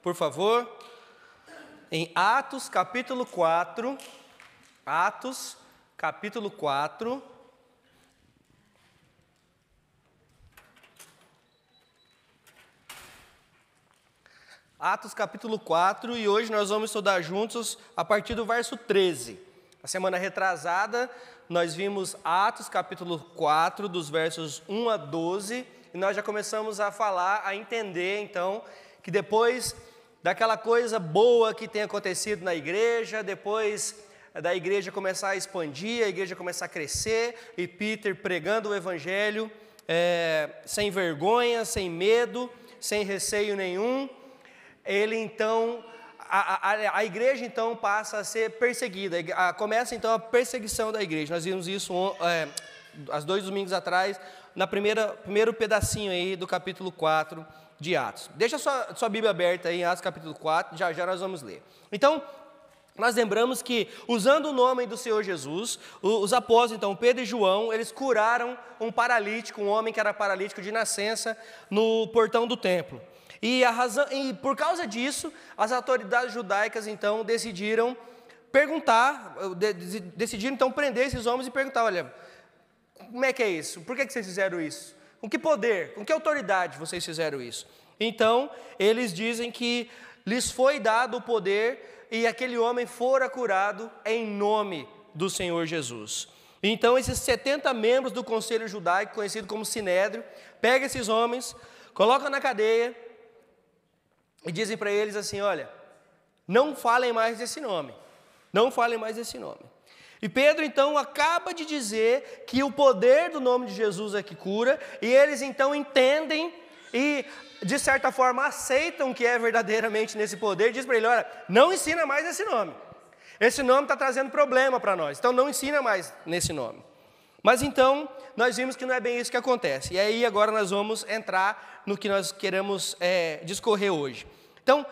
por favor, em Atos capítulo 4. Atos capítulo 4. Atos capítulo 4, e hoje nós vamos estudar juntos a partir do verso 13. A semana retrasada, nós vimos Atos capítulo 4, dos versos 1 a 12, e nós já começamos a falar, a entender, então, que depois daquela coisa boa que tem acontecido na igreja, depois da igreja começar a expandir, a igreja começar a crescer, e Peter pregando o evangelho, sem vergonha, sem medo, sem receio nenhum, ele então, a igreja então passa a ser perseguida, começa então a perseguição da igreja. Nós vimos isso há 2 domingos atrás, na primeiro pedacinho aí do capítulo 4 de Atos. Deixa sua Bíblia aberta aí em Atos capítulo 4, já nós vamos ler. Então, nós lembramos que, usando o nome do Senhor Jesus, os apóstolos, então, Pedro e João, eles curaram um paralítico, um homem que era paralítico de nascença, no portão do templo. E por causa disso, as autoridades judaicas, então, decidiram então prender esses homens e perguntar, olha, como é que é isso? Por que vocês fizeram isso? Com que poder, com que autoridade vocês fizeram isso? Então, eles dizem que lhes foi dado o poder e aquele homem fora curado em nome do Senhor Jesus. Então, esses 70 membros do conselho judaico, conhecido como Sinédrio, pegam esses homens, colocam na cadeia, e dizem para eles assim, olha, não falem mais desse nome, não falem mais desse nome. E Pedro então acaba de dizer que o poder do nome de Jesus é que cura, e eles então entendem e de certa forma aceitam que é verdadeiramente nesse poder, diz para ele, olha, não ensina mais esse nome está trazendo problema para nós, então não ensina mais nesse nome. Mas então, nós vimos que não é bem isso que acontece. E aí agora nós vamos entrar no que nós queremos discorrer hoje. Então,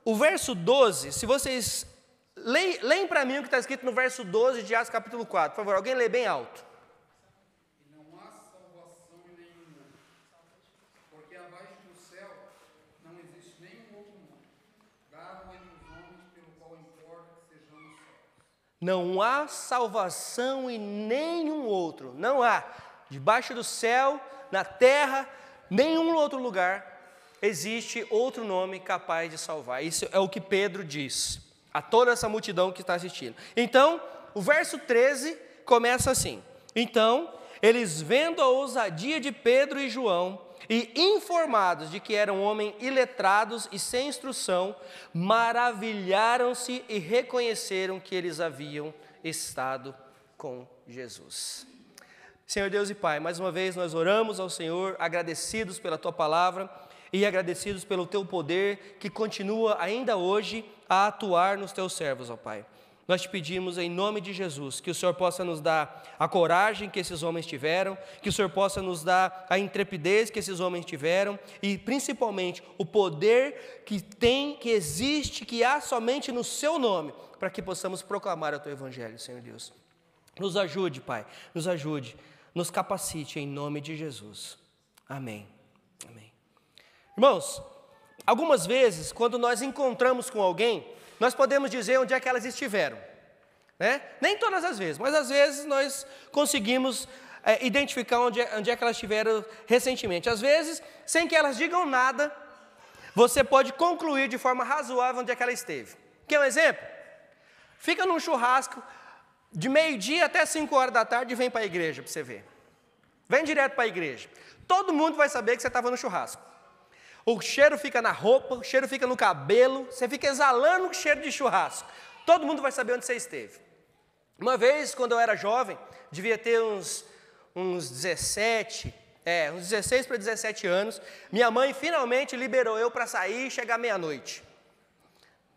o verso 12, se vocês leem para mim o que está escrito no verso 12 de Atos capítulo 4, por favor, alguém lê bem alto. E não há salvação em nenhum outro, porque abaixo do céu não existe nenhum outro nome, dado entre os homens pelo qual importa que sejamos salvos. Não há salvação em nenhum outro, não há, debaixo do céu, na terra, nenhum outro lugar, existe outro nome capaz de salvar. Isso é o que Pedro diz a toda essa multidão que está assistindo. Então, o verso 13 começa assim, então, eles vendo a ousadia de Pedro e João, e informados de que eram homens iletrados e sem instrução, maravilharam-se e reconheceram que eles haviam estado com Jesus. Senhor Deus e Pai, mais uma vez nós oramos ao Senhor, agradecidos pela Tua palavra e agradecidos pelo Teu poder que continua ainda hoje a atuar nos Teus servos, ó Pai. Nós te pedimos em nome de Jesus que o Senhor possa nos dar a coragem que esses homens tiveram, que o Senhor possa nos dar a intrepidez que esses homens tiveram e principalmente o poder que existe, que há somente no Seu nome, para que possamos proclamar o Teu Evangelho, Senhor Deus. Nos ajude, Pai, nos ajude, nos capacite em nome de Jesus. Amém. Amém. Irmãos, algumas vezes, quando nós encontramos com alguém, nós podemos dizer onde é que elas estiveram, né? Nem todas as vezes, mas às vezes nós conseguimos identificar onde é que elas estiveram recentemente. Às vezes, sem que elas digam nada, você pode concluir de forma razoável onde é que ela esteve. Quer um exemplo? Fica num churrasco de meio-dia até 5 horas da tarde e vem para a igreja para você ver. Vem direto para a igreja. Todo mundo vai saber que você estava no churrasco. O cheiro fica na roupa, o cheiro fica no cabelo, você fica exalando o cheiro de churrasco. Todo mundo vai saber onde você esteve. Uma vez, quando eu era jovem, devia ter uns 16 para 17 anos, minha mãe finalmente liberou eu para sair e chegar meia-noite.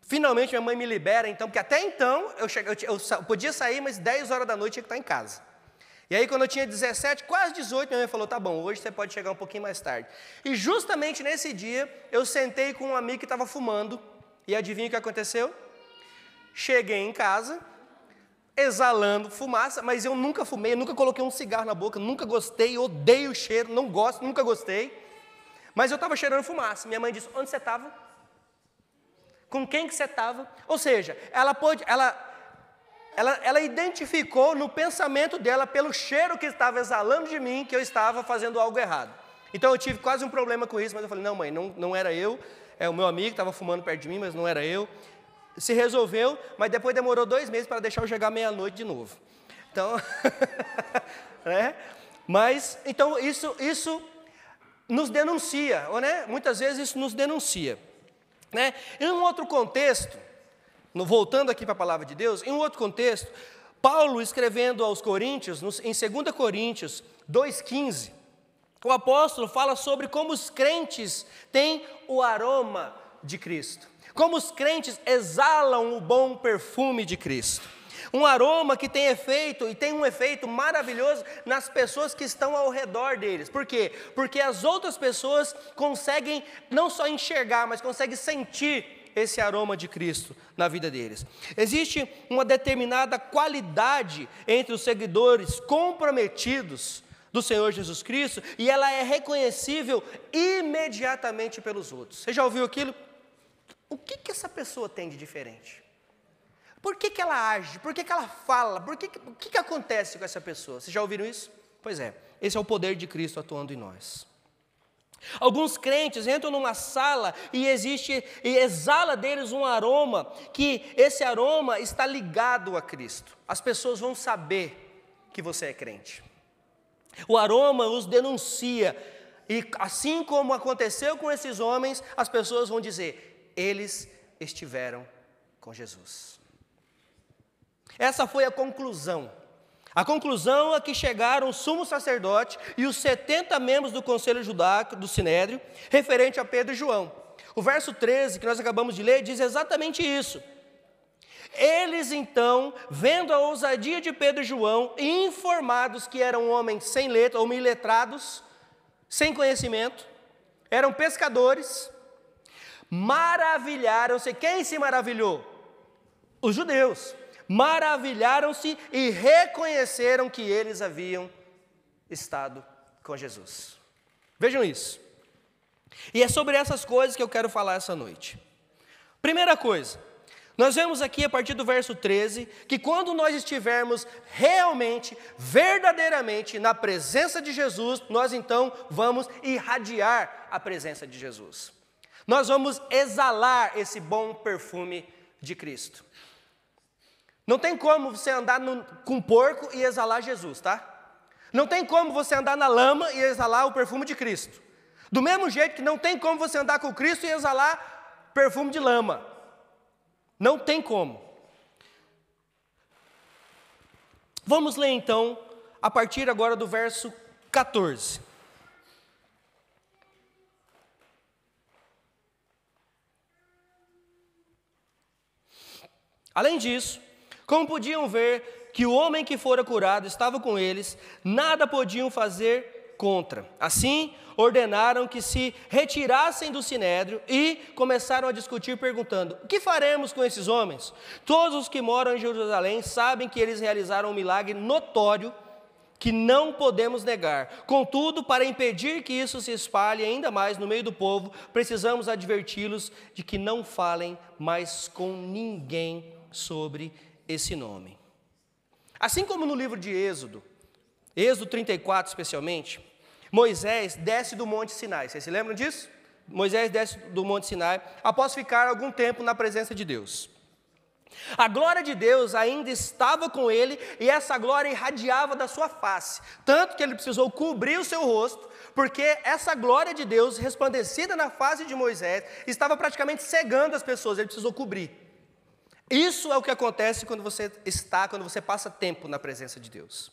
Finalmente minha mãe me libera, então, porque até então eu podia sair, mas 10 horas da noite tinha que estar em casa. E aí, quando eu tinha 17, quase 18, minha mãe falou, tá bom, hoje você pode chegar um pouquinho mais tarde. E justamente nesse dia, eu sentei com um amigo que estava fumando, e adivinha o que aconteceu? Cheguei em casa, exalando fumaça, mas eu nunca fumei, eu nunca coloquei um cigarro na boca, nunca gostei, odeio o cheiro, não gosto, nunca gostei. Mas eu estava cheirando fumaça. Minha mãe disse, onde você estava? Com quem que você estava? Ou seja, ela identificou no pensamento dela, pelo cheiro que estava exalando de mim, que eu estava fazendo algo errado. Então eu tive quase um problema com isso, mas eu falei, não mãe, não era eu, é o meu amigo que estava fumando perto de mim, mas não era eu. Se resolveu, mas depois demorou 2 meses para deixar eu chegar meia-noite de novo. Então, mas, então isso nos denuncia, né? Muitas vezes isso nos denuncia. Né? Em um outro contexto, voltando aqui para a palavra de Deus, em um outro contexto, Paulo escrevendo aos Coríntios, em 2 Coríntios 2,15, o apóstolo fala sobre como os crentes têm o aroma de Cristo, como os crentes exalam o bom perfume de Cristo, um aroma que tem efeito, e tem um efeito maravilhoso nas pessoas que estão ao redor deles. Por quê? Porque as outras pessoas conseguem não só enxergar, mas conseguem sentir esse aroma de Cristo na vida deles. Existe uma determinada qualidade entre os seguidores comprometidos do Senhor Jesus Cristo, e ela é reconhecível imediatamente pelos outros. Você já ouviu aquilo? O que essa pessoa tem de diferente? Por que ela age? Por que ela fala? O que acontece com essa pessoa? Vocês já ouviram isso? Pois é, esse é o poder de Cristo atuando em nós. Alguns crentes entram numa sala e exala deles um aroma, que esse aroma está ligado a Cristo. As pessoas vão saber que você é crente. O aroma os denuncia, e assim como aconteceu com esses homens, as pessoas vão dizer, eles estiveram com Jesus. Essa foi a conclusão. A conclusão a que chegaram o sumo sacerdote e os 70 membros do conselho judaico, do Sinédrio, referente a Pedro e João. O verso 13, que nós acabamos de ler, diz exatamente isso. Eles então, vendo a ousadia de Pedro e João, e informados que eram homens sem letra, ou iletrados, sem conhecimento, eram pescadores, maravilharam-se. Quem se maravilhou? Os judeus. Maravilharam-se e reconheceram que eles haviam estado com Jesus. Vejam isso. E é sobre essas coisas que eu quero falar essa noite. Primeira coisa, nós vemos aqui a partir do verso 13, que quando nós estivermos realmente, verdadeiramente na presença de Jesus, nós então vamos irradiar a presença de Jesus. Nós vamos exalar esse bom perfume de Cristo. Não tem como você andar com porco e exalar Jesus, tá? Não tem como você andar na lama e exalar o perfume de Cristo. Do mesmo jeito que não tem como você andar com Cristo e exalar perfume de lama. Não tem como. Vamos ler então, a partir agora do verso 14. Além disso, como podiam ver que o homem que fora curado estava com eles, nada podiam fazer contra. Assim, ordenaram que se retirassem do sinédrio e começaram a discutir perguntando, o que faremos com esses homens? Todos os que moram em Jerusalém sabem que eles realizaram um milagre notório que não podemos negar. Contudo, para impedir que isso se espalhe ainda mais no meio do povo, precisamos adverti-los de que não falem mais com ninguém sobre esse nome. Assim como no livro de Êxodo 34 especialmente, Moisés desce do Monte Sinai. Vocês se lembram disso? Moisés desce do Monte Sinai após ficar algum tempo na presença de Deus. A glória de Deus ainda estava com ele e essa glória irradiava da sua face, tanto que ele precisou cobrir o seu rosto, porque essa glória de Deus resplandecida na face de Moisés estava praticamente cegando as pessoas, ele precisou cobrir. Isso é o que acontece quando você passa tempo na presença de Deus.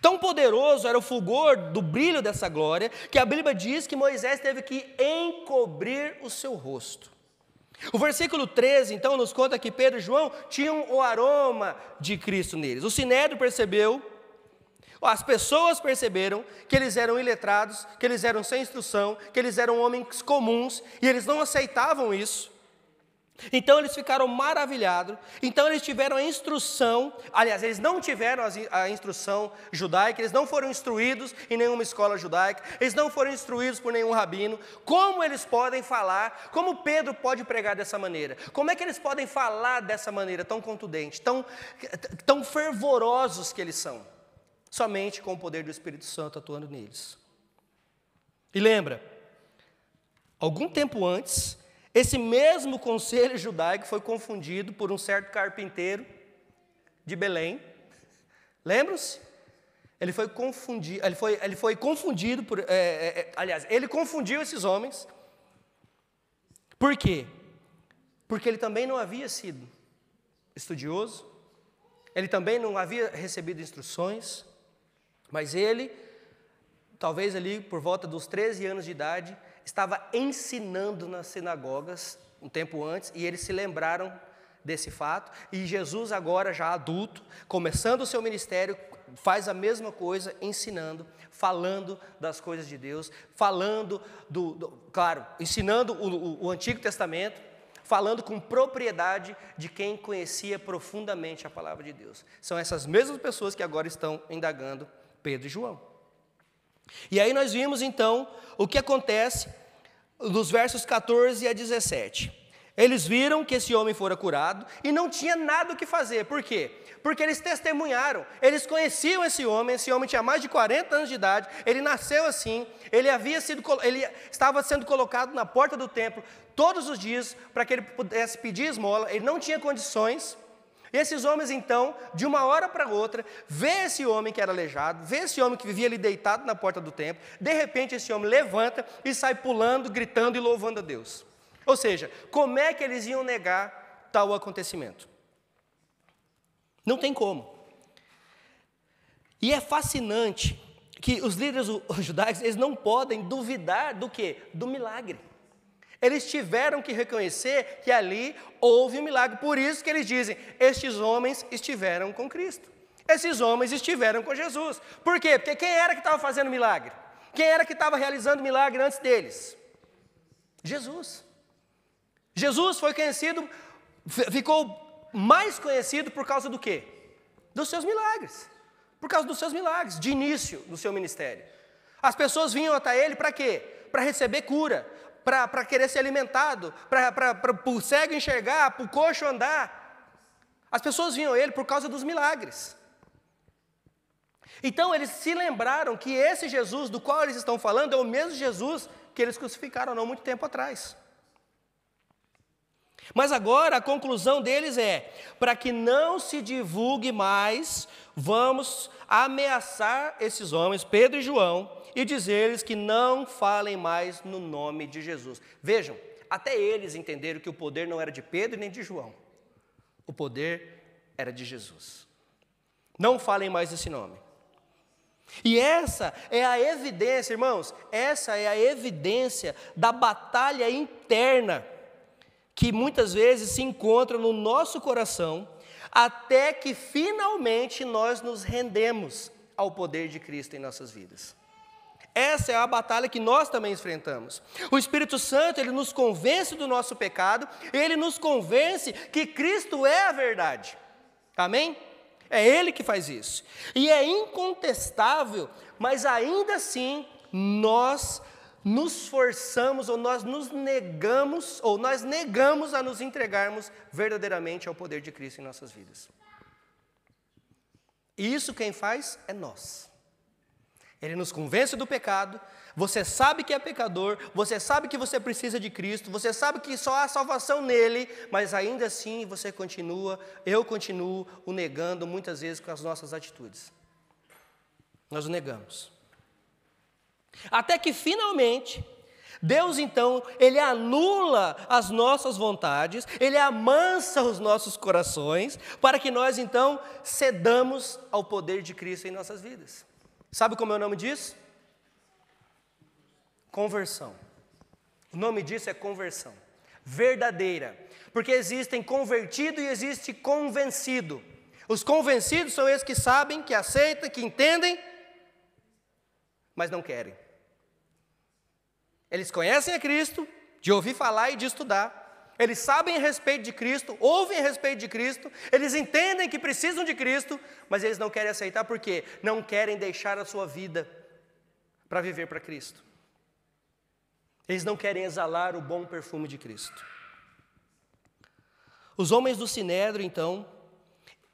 Tão poderoso era o fulgor do brilho dessa glória, que a Bíblia diz que Moisés teve que encobrir o seu rosto. O versículo 13, então, nos conta que Pedro e João tinham o aroma de Cristo neles. O sinédrio percebeu, as pessoas perceberam que eles eram iletrados, que eles eram sem instrução, que eles eram homens comuns, e eles não aceitavam isso. Então eles ficaram maravilhados, então eles tiveram a instrução, aliás, eles não tiveram a instrução judaica, eles não foram instruídos em nenhuma escola judaica, eles não foram instruídos por nenhum rabino. Como eles podem falar, como Pedro pode pregar dessa maneira? Como é que eles podem falar dessa maneira tão contundente, tão fervorosos que eles são? Somente com o poder do Espírito Santo atuando neles. E lembra, algum tempo antes, esse mesmo conselho judaico foi confundido por um certo carpinteiro de Belém. Lembram-se? Ele foi confundido por... ele confundiu esses homens. Por quê? Porque ele também não havia sido estudioso, ele também não havia recebido instruções, mas ele, talvez ali por volta dos 13 anos de idade, estava ensinando nas sinagogas um tempo antes, e eles se lembraram desse fato, e Jesus agora já adulto, começando o seu ministério, faz a mesma coisa, ensinando, falando das coisas de Deus, falando claro, ensinando o Antigo Testamento, falando com propriedade de quem conhecia profundamente a palavra de Deus. São essas mesmas pessoas que agora estão indagando Pedro e João. E aí nós vimos então o que acontece nos versos 14 a 17. Eles viram que esse homem fora curado e não tinha nada o que fazer. Por quê? Porque eles testemunharam, eles conheciam esse homem tinha mais de 40 anos de idade, ele nasceu assim, ele estava sendo colocado na porta do templo todos os dias para que ele pudesse pedir esmola, ele não tinha condições. Esses homens, então, de uma hora para outra, vê esse homem que era aleijado, vê esse homem que vivia ali deitado na porta do templo, de repente esse homem levanta e sai pulando, gritando e louvando a Deus. Ou seja, como é que eles iam negar tal acontecimento? Não tem como. E é fascinante que os líderes judaicos, eles não podem duvidar do quê? Do milagre. Eles tiveram que reconhecer que ali houve um milagre. Por isso que eles dizem, estes homens estiveram com Cristo. Esses homens estiveram com Jesus. Por quê? Porque quem era que estava fazendo milagre? Quem era que estava realizando milagre antes deles? Jesus. Jesus foi conhecido, ficou mais conhecido por causa do quê? Dos seus milagres. Por causa dos seus milagres, de início do seu ministério. As pessoas vinham até ele para quê? Para receber cura, para querer ser alimentado, para o cego enxergar, para o coxo andar. As pessoas vinham a ele por causa dos milagres. Então eles se lembraram que esse Jesus do qual eles estão falando é o mesmo Jesus que eles crucificaram não muito tempo atrás. Mas agora a conclusão deles é, para que não se divulgue mais, vamos ameaçar esses homens, Pedro e João, e dizer-lhes que não falem mais no nome de Jesus. Vejam, até eles entenderam que o poder não era de Pedro nem de João. O poder era de Jesus. Não falem mais esse nome. E essa é a evidência, irmãos, essa é a evidência da batalha interna que muitas vezes se encontra no nosso coração, até que finalmente nós nos rendemos ao poder de Cristo em nossas vidas. Essa é a batalha que nós também enfrentamos. O Espírito Santo, ele nos convence do nosso pecado, ele nos convence que Cristo é a verdade. Amém? É Ele que faz isso. E é incontestável, mas ainda assim nós nos forçamos, ou nós nos negamos, ou nós negamos a nos entregarmos verdadeiramente ao poder de Cristo em nossas vidas. E isso quem faz é nós. Ele nos convence do pecado, você sabe que é pecador, você sabe que você precisa de Cristo, você sabe que só há salvação nele, mas ainda assim você continua, eu continuo o negando muitas vezes com as nossas atitudes. Nós o negamos. Até que finalmente, Deus então, Ele anula as nossas vontades, Ele amansa os nossos corações, para que nós então cedamos ao poder de Cristo em nossas vidas. Sabe como é o nome disso? Conversão. O nome disso é conversão. Verdadeira. Porque existem convertido e existe convencido. Os convencidos são esses que sabem, que aceitam, que entendem, mas não querem. Eles conhecem a Cristo, de ouvir falar e de estudar, Eles sabem a respeito de Cristo, ouvem a respeito de Cristo, eles entendem que precisam de Cristo, mas eles não querem aceitar porque não querem deixar a sua vida para viver para Cristo. Eles não querem exalar o bom perfume de Cristo. Os homens do Sinédrio, então,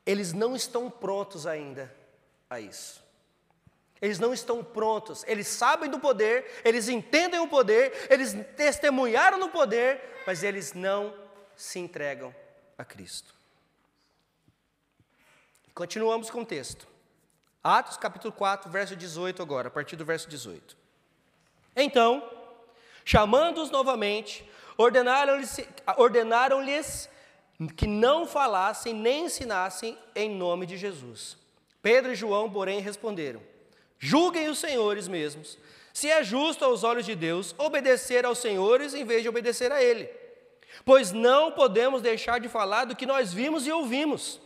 eles não estão prontos ainda a isso. Eles não estão prontos, eles sabem do poder, eles entendem o poder, eles testemunharam no poder, mas eles não se entregam a Cristo. Continuamos com o texto. Atos capítulo 4, verso 18 agora, a partir do verso 18. Então, chamando-os novamente, ordenaram-lhes que não falassem nem ensinassem em nome de Jesus. Pedro e João, porém, responderam: julguem os senhores mesmos, se é justo aos olhos de Deus obedecer aos senhores em vez de obedecer a Ele. Pois não podemos deixar de falar do que nós vimos e ouvimos.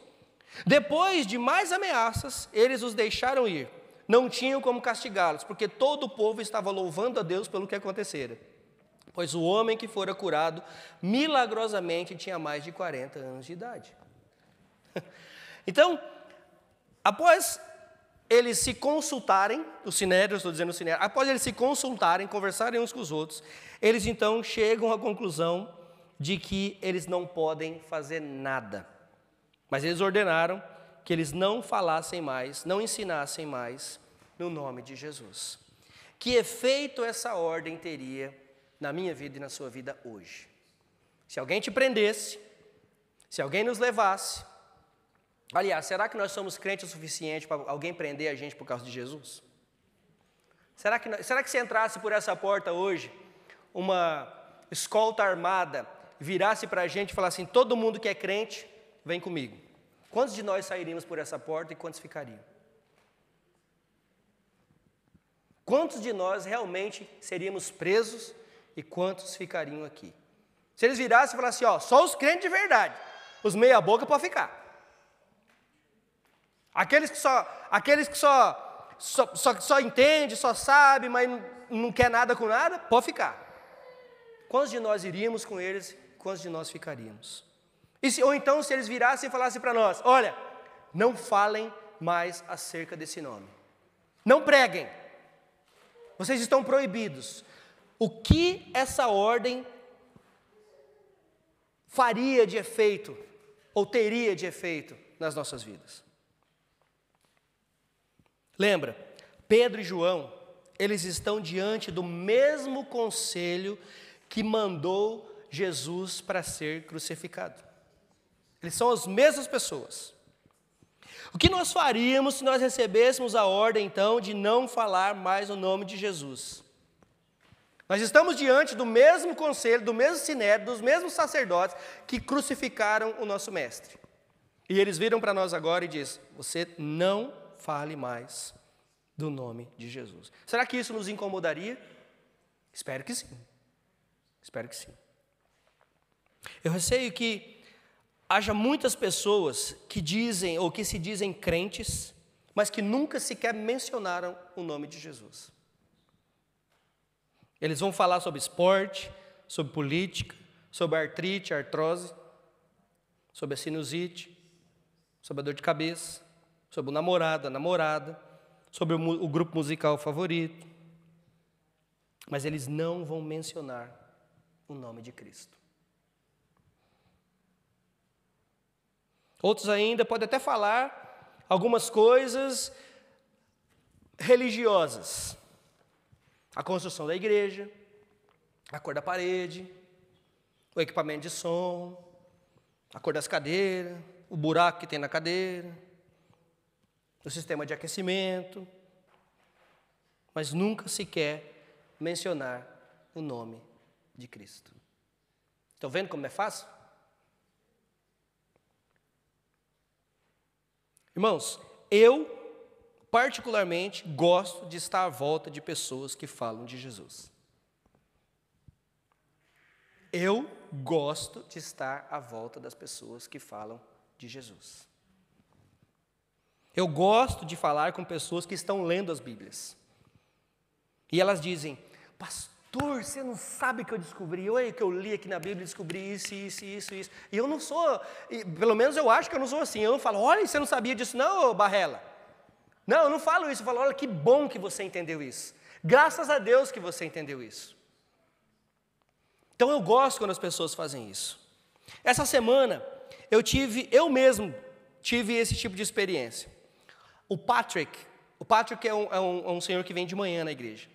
Depois de mais ameaças, eles os deixaram ir. Não tinham como castigá-los, porque todo o povo estava louvando a Deus pelo que acontecera. Pois o homem que fora curado, milagrosamente, tinha mais de 40 anos de idade. Então, após eles se consultarem, os sinédrios, estou dizendo sinédrio, após eles se consultarem, conversarem uns com os outros, eles então chegam à conclusão de que eles não podem fazer nada. Mas eles ordenaram que eles não falassem mais, não ensinassem mais no nome de Jesus. Que efeito essa ordem teria na minha vida e na sua vida hoje? Se alguém te prendesse, se alguém nos levasse, aliás, será que nós somos crentes o suficiente para alguém prender a gente por causa de Jesus? Será que se entrasse por essa porta hoje, uma escolta armada, virasse para a gente e falasse assim: todo mundo que é crente, vem comigo? Quantos de nós sairíamos por essa porta e quantos ficariam? Quantos de nós realmente seríamos presos e quantos ficariam aqui? Se eles virassem e falassem: ó, só os crentes de verdade, os meia boca podem ficar. Aqueles que só entende, só sabe, mas não quer nada com nada, pode ficar. Quantos de nós iríamos com eles, quantos de nós ficaríamos? Ou então, se eles virassem e falassem para nós: olha, não falem mais acerca desse nome. Não preguem. Vocês estão proibidos. O que essa ordem faria de efeito, ou teria de efeito nas nossas vidas? Lembra, Pedro e João, eles estão diante do mesmo conselho que mandou Jesus para ser crucificado. Eles são as mesmas pessoas. O que nós faríamos se nós recebêssemos a ordem, então, de não falar mais o nome de Jesus? Nós estamos diante do mesmo conselho, do mesmo sinédrio, dos mesmos sacerdotes que crucificaram o nosso mestre. E eles viram para nós agora e dizem: você não fale mais do nome de Jesus. Será que isso nos incomodaria? Espero que sim. Espero que sim. Eu receio que haja muitas pessoas que dizem ou que se dizem crentes, mas que nunca sequer mencionaram o nome de Jesus. Eles vão falar sobre esporte, sobre política, sobre artrite, artrose, sobre a sinusite, sobre a dor de cabeça, sobre o namorado, a namorada, sobre o grupo musical favorito. Mas eles não vão mencionar o nome de Cristo. Outros ainda podem até falar algumas coisas religiosas. A construção da igreja, a cor da parede, o equipamento de som, a cor das cadeiras, o buraco que tem na cadeira, o sistema de aquecimento, mas nunca sequer mencionar o nome de Cristo. Estão vendo como é fácil? Irmãos, eu particularmente gosto de estar à volta de pessoas que falam de Jesus. Eu gosto de estar à volta das pessoas que falam de Jesus. Eu gosto de falar com pessoas que estão lendo as Bíblias. E elas dizem: pastor, pastor, você não sabe o que eu descobri, olha o que eu li aqui na Bíblia, descobri isso. E eu não sou, pelo menos eu acho que eu não sou assim, eu não falo, olha, você não sabia disso não, ô Barrela. Não, eu não falo isso, eu falo, olha que bom que você entendeu isso. Graças a Deus que você entendeu isso. Então eu gosto quando as pessoas fazem isso. Essa semana, eu mesmo tive esse tipo de experiência. O Patrick é um senhor que vem de manhã na igreja.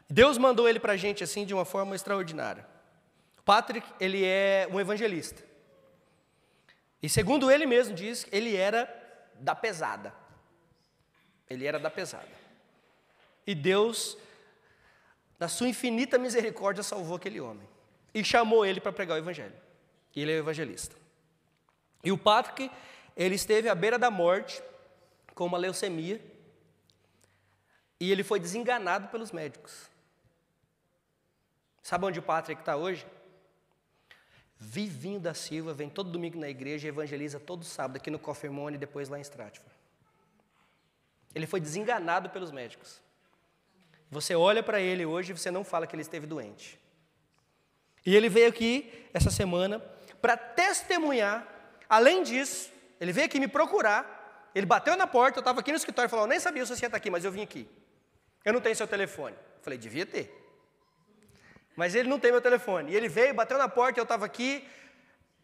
Deus mandou ele para a gente assim de uma forma extraordinária. O Patrick, ele é um evangelista. E segundo ele mesmo diz, ele era da pesada. Ele era da pesada. E Deus, na sua infinita misericórdia, salvou aquele homem. E chamou ele para pregar o evangelho. E ele é evangelista. E o Patrick, ele esteve à beira da morte, com uma leucemia. E ele foi desenganado pelos médicos. Sabe onde o Patrick está hoje? Vivinho da Silva, vem todo domingo na igreja e evangeliza todo sábado aqui no Coffee e depois lá em Stratford. Ele foi desenganado pelos médicos. Você olha para ele hoje e você não fala que ele esteve doente. E ele veio aqui essa semana para testemunhar. Além disso, ele veio aqui me procurar. Ele bateu na porta, eu estava aqui no escritório e falou, eu nem sabia se você ia estar aqui, mas eu vim aqui. Eu não tenho seu telefone. Eu falei, devia ter. Mas ele não tem meu telefone. E ele veio, bateu na porta, eu estava aqui.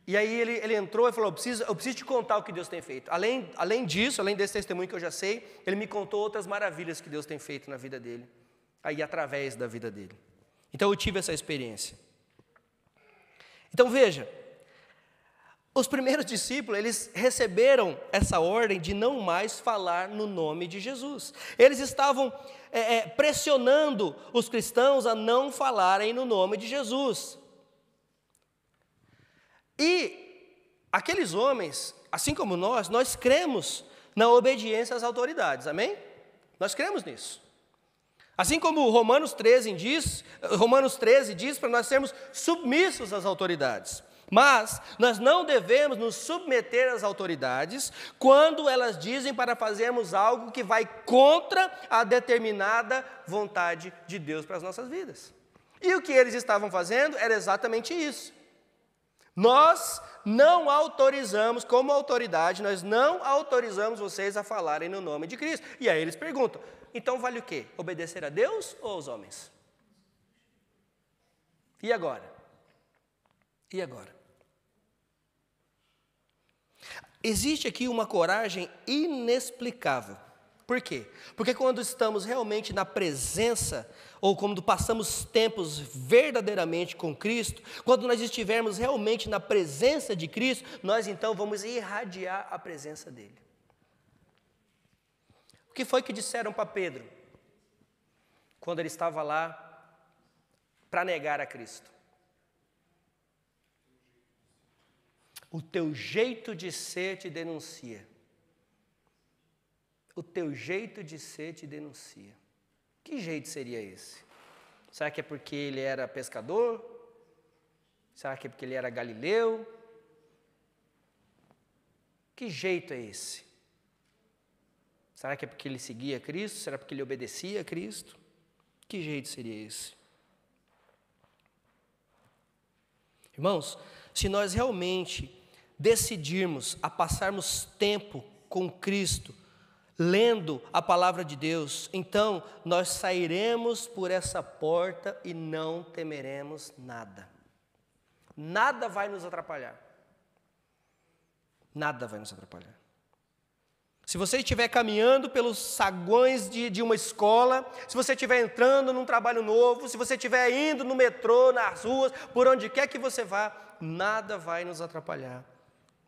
E aí ele entrou e falou, eu preciso te contar o que Deus tem feito. Além disso, além desse testemunho que eu já sei, ele me contou outras maravilhas que Deus tem feito na vida dele. Aí através da vida dele. Então eu tive essa experiência. Então veja, os primeiros discípulos, eles receberam essa ordem de não mais falar no nome de Jesus. Eles estavam pressionando os cristãos a não falarem no nome de Jesus. E aqueles homens, assim como nós cremos na obediência às autoridades, amém? Nós cremos nisso. Assim como Romanos 13 diz para nós sermos submissos às autoridades. Mas nós não devemos nos submeter às autoridades quando elas dizem para fazermos algo que vai contra a determinada vontade de Deus para as nossas vidas. E o que eles estavam fazendo era exatamente isso. Nós não autorizamos, como autoridade, nós não autorizamos vocês a falarem no nome de Cristo. E aí eles perguntam, então vale o quê? Obedecer a Deus ou aos homens? E agora? E agora? Existe aqui uma coragem inexplicável. Por quê? Porque quando estamos realmente na presença, ou quando passamos tempos verdadeiramente com Cristo, quando nós estivermos realmente na presença de Cristo, nós então vamos irradiar a presença dEle. O que foi que disseram para Pedro, quando ele estava lá para negar a Cristo? O teu jeito de ser te denuncia. O teu jeito de ser te denuncia. Que jeito seria esse? Será que é porque ele era pescador? Será que é porque ele era galileu? Que jeito é esse? Será que é porque ele seguia Cristo? Será porque ele obedecia a Cristo? Que jeito seria esse? Irmãos, se nós realmente decidirmos a passarmos tempo com Cristo, lendo a palavra de Deus, então nós sairemos por essa porta e não temeremos nada. Nada vai nos atrapalhar. Nada vai nos atrapalhar. Se você estiver caminhando pelos saguões de uma escola, se você estiver entrando num trabalho novo, se você estiver indo no metrô, nas ruas, por onde quer que você vá, nada vai nos atrapalhar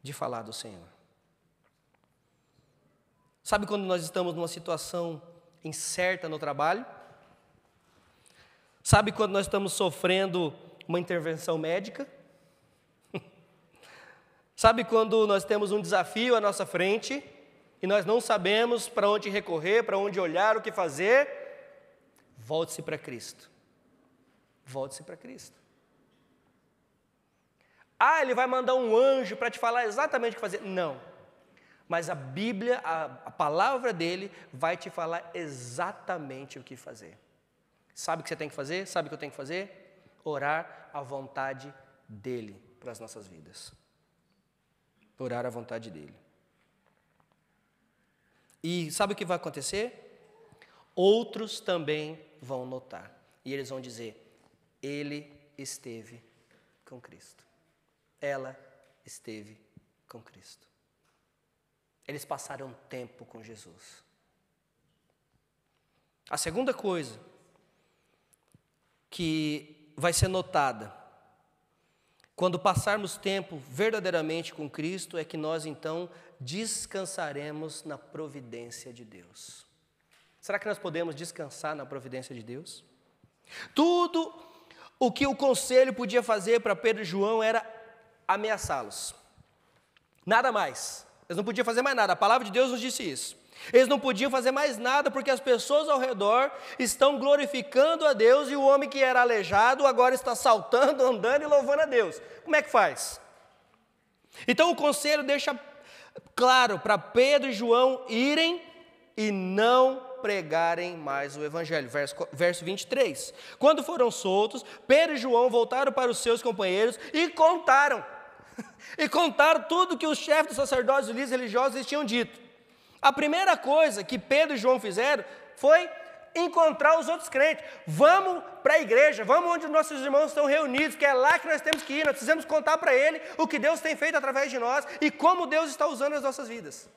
de falar do Senhor. Sabe quando nós estamos numa situação incerta no trabalho? Sabe quando nós estamos sofrendo uma intervenção médica? Sabe quando nós temos um desafio à nossa frente e nós não sabemos para onde recorrer, para onde olhar, o que fazer? Volte-se para Cristo. Volte-se para Cristo. Ah, ele vai mandar um anjo para te falar exatamente o que fazer. Não. Mas a Bíblia, a palavra dele, vai te falar exatamente o que fazer. Sabe o que você tem que fazer? Sabe o que eu tenho que fazer? Orar a vontade dEle para as nossas vidas. Orar a vontade dEle. E sabe o que vai acontecer? Outros também vão notar. E eles vão dizer, ele esteve com Cristo. Ela esteve com Cristo. Eles passaram tempo com Jesus. A segunda coisa que vai ser notada quando passarmos tempo verdadeiramente com Cristo é que nós então descansaremos na providência de Deus. Será que nós podemos descansar na providência de Deus? Tudo o que o conselho podia fazer para Pedro e João era ameaçá-los. Nada mais. Eles não podiam fazer mais nada. A palavra de Deus nos disse isso. Eles não podiam fazer mais nada porque as pessoas ao redor estão glorificando a Deus e o homem que era aleijado agora está saltando, andando e louvando a Deus. Como é que faz? Então o conselho deixa claro para Pedro e João irem e não pregarem mais o evangelho. Verso 23. Quando foram soltos, Pedro e João voltaram para os seus companheiros e contaram. E contaram tudo que os chefes dos sacerdotes e líderes religiosos lhes tinham dito. A primeira coisa que Pedro e João fizeram foi encontrar os outros crentes. Vamos para a igreja, vamos onde nossos irmãos estão reunidos, que é lá que nós temos que ir. Nós precisamos contar para ele o que Deus tem feito através de nós e como Deus está usando as nossas vidas.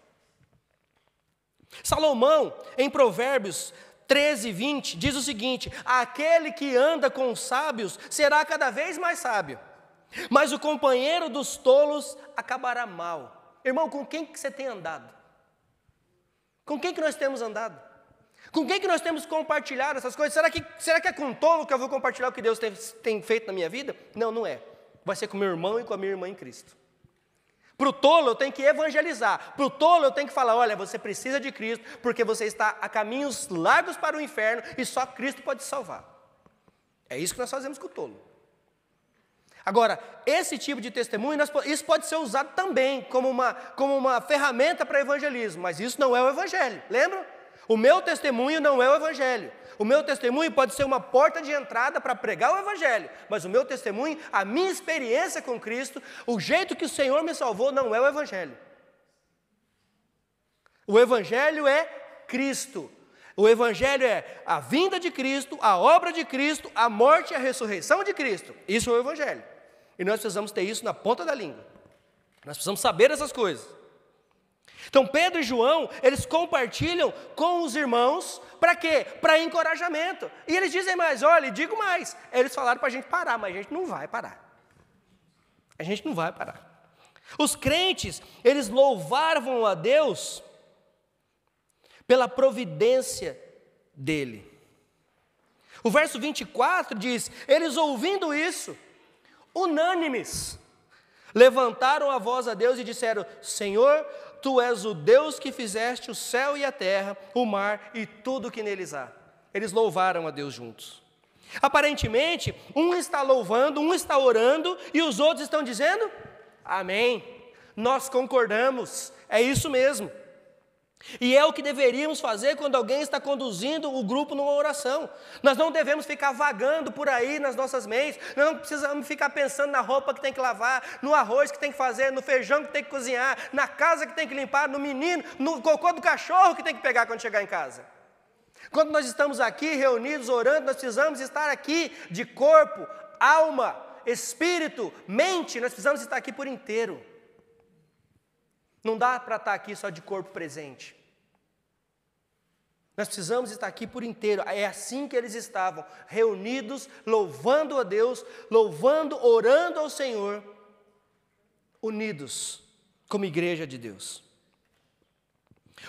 Salomão, em Provérbios 13, 20, diz o seguinte: aquele que anda com os sábios será cada vez mais sábio, mas o companheiro dos tolos acabará mal. Irmão, com quem que você tem andado? Com quem que nós temos andado? Com quem que nós temos compartilhado essas coisas? Será que é com tolo que eu vou compartilhar o que Deus tem feito na minha vida? Não, não é. Vai ser com meu irmão e com a minha irmã em Cristo. Para o tolo eu tenho que evangelizar. Para o tolo eu tenho que falar, olha, você precisa de Cristo, porque você está a caminhos largos para o inferno e só Cristo pode te salvar. É isso que nós fazemos com o tolo. Agora, esse tipo de testemunho, isso pode ser usado também como uma ferramenta para evangelismo, mas isso não é o evangelho, lembra? O meu testemunho não é o evangelho. O meu testemunho pode ser uma porta de entrada para pregar o evangelho, mas o meu testemunho, a minha experiência com Cristo, o jeito que o Senhor me salvou não é o evangelho. O evangelho é Cristo. O evangelho é a vinda de Cristo, a obra de Cristo, a morte e a ressurreição de Cristo. Isso é o evangelho. E nós precisamos ter isso na ponta da língua. Nós precisamos saber essas coisas. Então Pedro e João, eles compartilham com os irmãos, para quê? Para encorajamento. E eles dizem mais, olha, digo mais. Eles falaram para a gente parar, mas a gente não vai parar. A gente não vai parar. Os crentes, eles louvavam a Deus pela providência dele. O verso 24 diz, eles ouvindo isso, unânimes, levantaram a voz a Deus e disseram, Senhor, Tu és o Deus que fizeste o céu e a terra, o mar e tudo que neles há. Eles louvaram a Deus juntos. Aparentemente, um está louvando, um está orando e os outros estão dizendo, amém, nós concordamos, é isso mesmo. E é o que deveríamos fazer quando alguém está conduzindo o grupo numa oração. Nós não devemos ficar vagando por aí nas nossas mentes, nós não precisamos ficar pensando na roupa que tem que lavar, no arroz que tem que fazer, no feijão que tem que cozinhar, na casa que tem que limpar, no menino, no cocô do cachorro que tem que pegar quando chegar em casa. Quando nós estamos aqui reunidos orando, nós precisamos estar aqui de corpo, alma, espírito, mente, nós precisamos estar aqui por inteiro. Não dá para estar aqui só de corpo presente. Nós precisamos estar aqui por inteiro. É assim que eles estavam, reunidos, louvando a Deus, louvando, orando ao Senhor, unidos como igreja de Deus.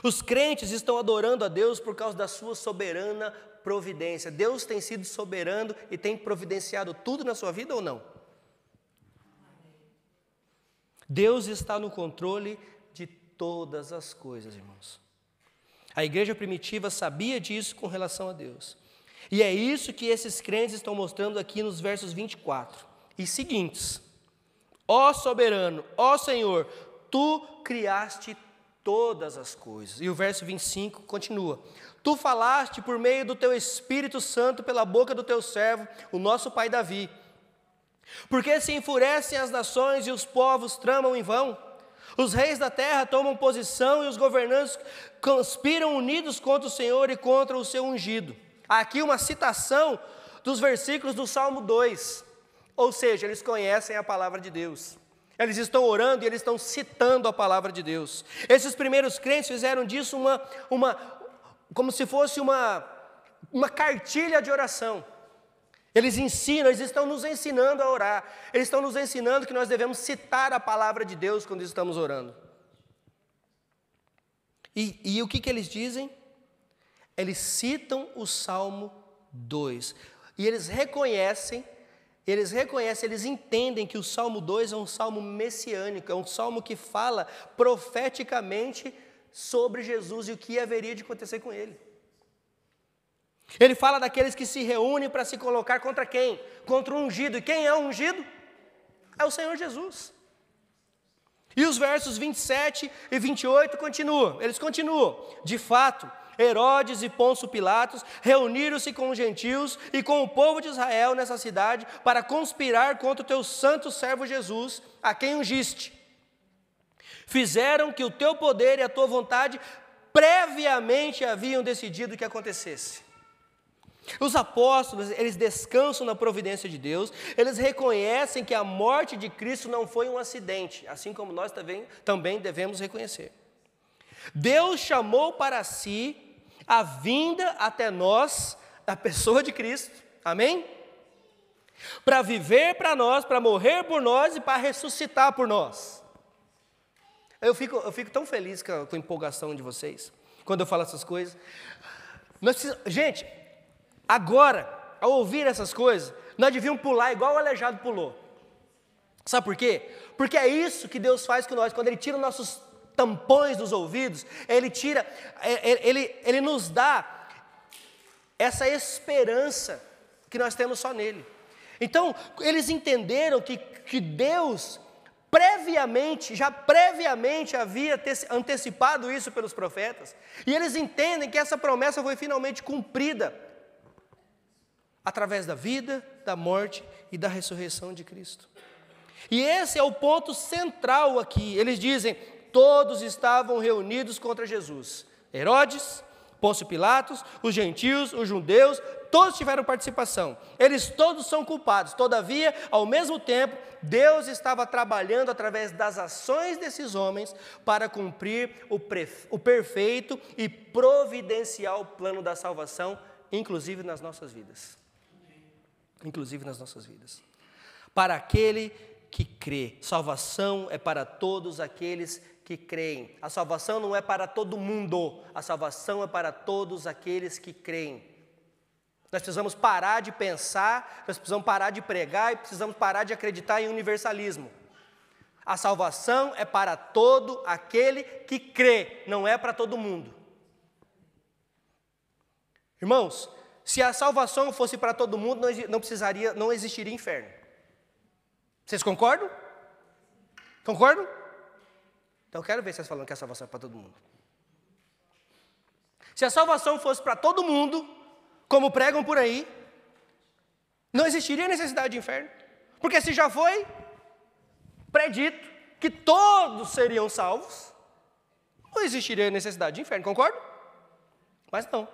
Os crentes estão adorando a Deus por causa da sua soberana providência. Deus tem sido soberano e tem providenciado tudo na sua vida ou não? Deus está no controle de todas as coisas, irmãos. A igreja primitiva sabia disso com relação a Deus. E é isso que esses crentes estão mostrando aqui nos versos 24 e seguintes. Ó soberano, ó Senhor, Tu criaste todas as coisas. E o verso 25 continua: Tu falaste por meio do teu Espírito Santo pela boca do teu servo, o nosso pai Davi. Porque se enfurecem as nações e os povos tramam em vão? Os reis da terra tomam posição e os governantes conspiram unidos contra o Senhor e contra o seu ungido. Aqui uma citação dos versículos do Salmo 2. Ou seja, eles conhecem a palavra de Deus. Eles estão orando e eles estão citando a palavra de Deus. Esses primeiros crentes fizeram disso como se fosse uma cartilha de oração. Eles ensinam, eles estão nos ensinando a orar. Eles estão nos ensinando que nós devemos citar a palavra de Deus quando estamos orando. E o que eles dizem? Eles citam o Salmo 2. E eles reconhecem, eles entendem que o Salmo 2 é um salmo messiânico, é um salmo que fala profeticamente sobre Jesus e o que haveria de acontecer com ele. Ele fala daqueles que se reúnem para se colocar contra quem? Contra o ungido. E quem é o ungido? É o Senhor Jesus. E os versos 27 e 28 continuam. Eles continuam. De fato, Herodes e Pôncio Pilatos reuniram-se com os gentios e com o povo de Israel nessa cidade para conspirar contra o teu santo servo Jesus, a quem ungiste. Fizeram que o teu poder e a tua vontade previamente haviam decidido que acontecesse. Os apóstolos, eles descansam na providência de Deus, eles reconhecem que a morte de Cristo não foi um acidente, assim como nós também devemos reconhecer. Deus chamou para si a vinda até nós da pessoa de Cristo, amém? Para viver para nós, para morrer por nós e para ressuscitar por nós. Eu fico tão feliz com a empolgação de vocês, quando eu falo essas coisas. Gente, agora, ao ouvir essas coisas, nós devíamos pular igual o aleijado pulou. Sabe por quê? Porque é isso que Deus faz com nós. Quando Ele tira os nossos tampões dos ouvidos, Ele nos dá essa esperança que nós temos só nele. Então, eles entenderam que Deus já previamente havia antecipado isso pelos profetas. E eles entendem que essa promessa foi finalmente cumprida através da vida, da morte e da ressurreição de Cristo. E esse é o ponto central aqui. Eles dizem: todos estavam reunidos contra Jesus. Herodes, Pôncio Pilatos, os gentios, os judeus, todos tiveram participação. Eles todos são culpados. Todavia, ao mesmo tempo, Deus estava trabalhando através das ações desses homens para cumprir o perfeito e providencial plano da salvação, inclusive nas nossas vidas. Inclusive nas nossas vidas. Para aquele que crê. Salvação é para todos aqueles que creem. A salvação não é para todo mundo. A salvação é para todos aqueles que creem. Nós precisamos parar de pensar, nós precisamos parar de pregar e precisamos parar de acreditar em universalismo. A salvação é para todo aquele que crê, não é para todo mundo. Irmãos, se a salvação fosse para todo mundo, não existiria inferno. Vocês concordam? Concordam? Então eu quero ver vocês falando que a salvação é para todo mundo. Se a salvação fosse para todo mundo, como pregam por aí, não existiria necessidade de inferno. Porque se já foi predito que todos seriam salvos, não existiria necessidade de inferno, concorda? Mas não.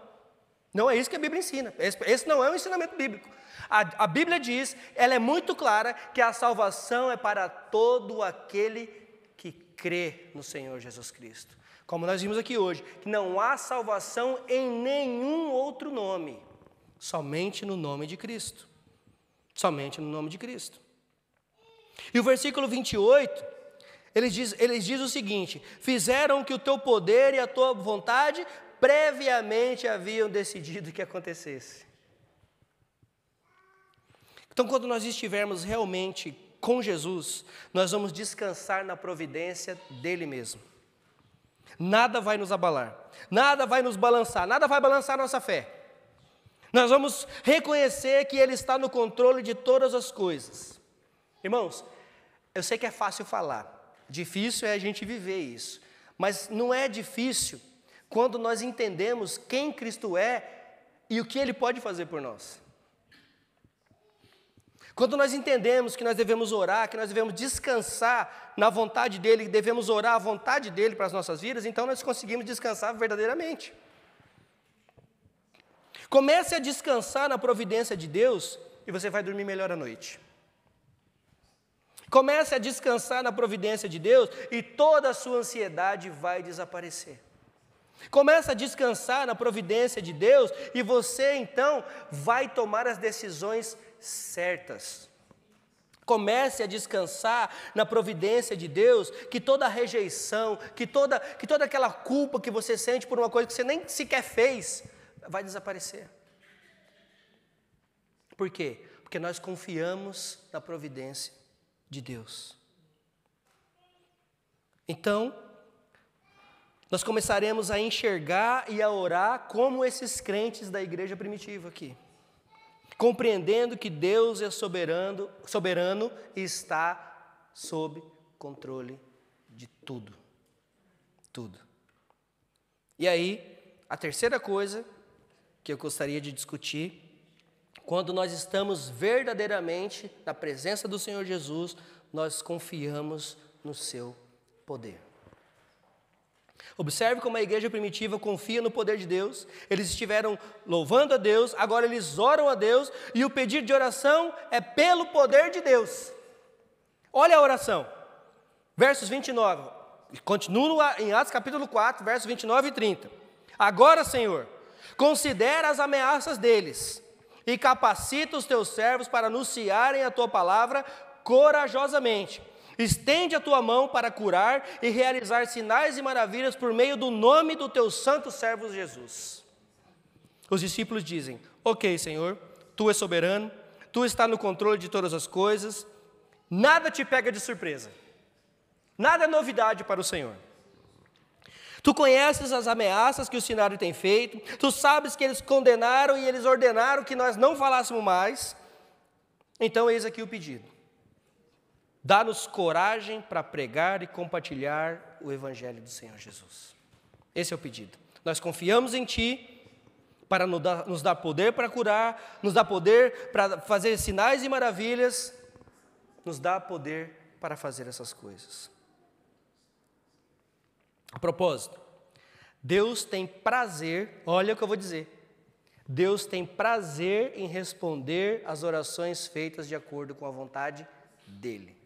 Não é isso que a Bíblia ensina. Esse não é um ensinamento bíblico. A Bíblia diz, ela é muito clara, que a salvação é para todo aquele que crê no Senhor Jesus Cristo. Como nós vimos aqui hoje, que não há salvação em nenhum outro nome, somente no nome de Cristo. Somente no nome de Cristo. E o versículo 28, eles dizem o seguinte: fizeram que o teu poder e a tua vontade previamente haviam decidido que acontecesse. Então, quando nós estivermos realmente com Jesus, nós vamos descansar na providência dele mesmo. Nada vai nos abalar, nada vai nos balançar, nada vai balançar nossa fé. Nós vamos reconhecer que ele está no controle de todas as coisas. Irmãos, eu sei que é fácil falar, difícil é a gente viver isso. Mas não é difícil quando nós entendemos quem Cristo é e o que Ele pode fazer por nós. Quando nós entendemos que nós devemos orar, que nós devemos descansar na vontade dEle, que devemos orar a vontade dEle para as nossas vidas, então nós conseguimos descansar verdadeiramente. Comece a descansar na providência de Deus e você vai dormir melhor à noite. Comece a descansar na providência de Deus e toda a sua ansiedade vai desaparecer. Comece a descansar na providência de Deus e você então vai tomar as decisões certas. Comece a descansar na providência de Deus, que toda a rejeição, que toda aquela culpa que você sente por uma coisa que você nem sequer fez, vai desaparecer. Por quê? Porque nós confiamos na providência de Deus. Então, nós começaremos a enxergar e a orar como esses crentes da igreja primitiva aqui, compreendendo que Deus é soberano e está sob controle de tudo. Tudo. E aí, a terceira coisa que eu gostaria de discutir, quando nós estamos verdadeiramente na presença do Senhor Jesus, nós confiamos no seu poder. Observe como a igreja primitiva confia no poder de Deus. Eles estiveram louvando a Deus, agora eles oram a Deus, e o pedido de oração é pelo poder de Deus. Olha a oração, versos 29, continua em Atos capítulo 4, versos 29 e 30. Agora, Senhor, considera as ameaças deles e capacita os teus servos para anunciarem a tua palavra corajosamente. Estende a tua mão para curar e realizar sinais e maravilhas por meio do nome do teu santo servo Jesus. Os discípulos dizem: ok, Senhor, tu és soberano, tu está no controle de todas as coisas, nada te pega de surpresa, nada é novidade para o Senhor. Tu conheces as ameaças que o Sinário tem feito, tu sabes que eles condenaram e eles ordenaram que nós não falássemos mais. Então eis aqui o pedido. Dá-nos coragem para pregar e compartilhar o Evangelho do Senhor Jesus. Esse é o pedido. Nós confiamos em Ti para nos dar poder para curar, nos dar poder para fazer sinais e maravilhas, nos dá poder para fazer essas coisas. A propósito, Deus tem prazer, olha o que eu vou dizer, Deus tem prazer em responder às orações feitas de acordo com a vontade dEle.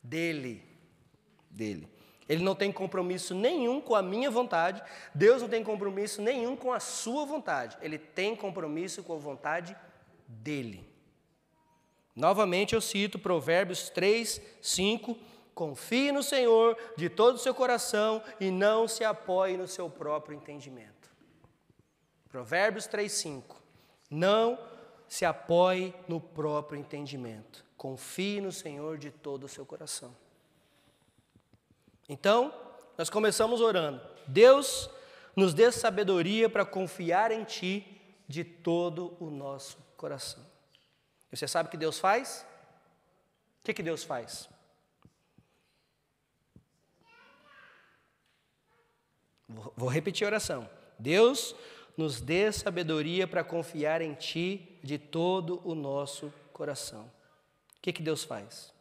Dele. Ele não tem compromisso nenhum com a minha vontade, Deus não tem compromisso nenhum com a sua vontade, Ele tem compromisso com a vontade dEle. Novamente eu cito Provérbios 3, 5, confie no Senhor de todo o seu coração e não se apoie no seu próprio entendimento. Provérbios 3, 5, não se apoie no próprio entendimento. Confie no Senhor de todo o seu coração. Então, nós começamos orando. Deus, nos dê sabedoria para confiar em Ti de todo o nosso coração. E você sabe o que Deus faz? O que Deus faz? Vou repetir a oração. Deus, nos dê sabedoria para confiar em Ti de todo o nosso coração. O que Deus faz?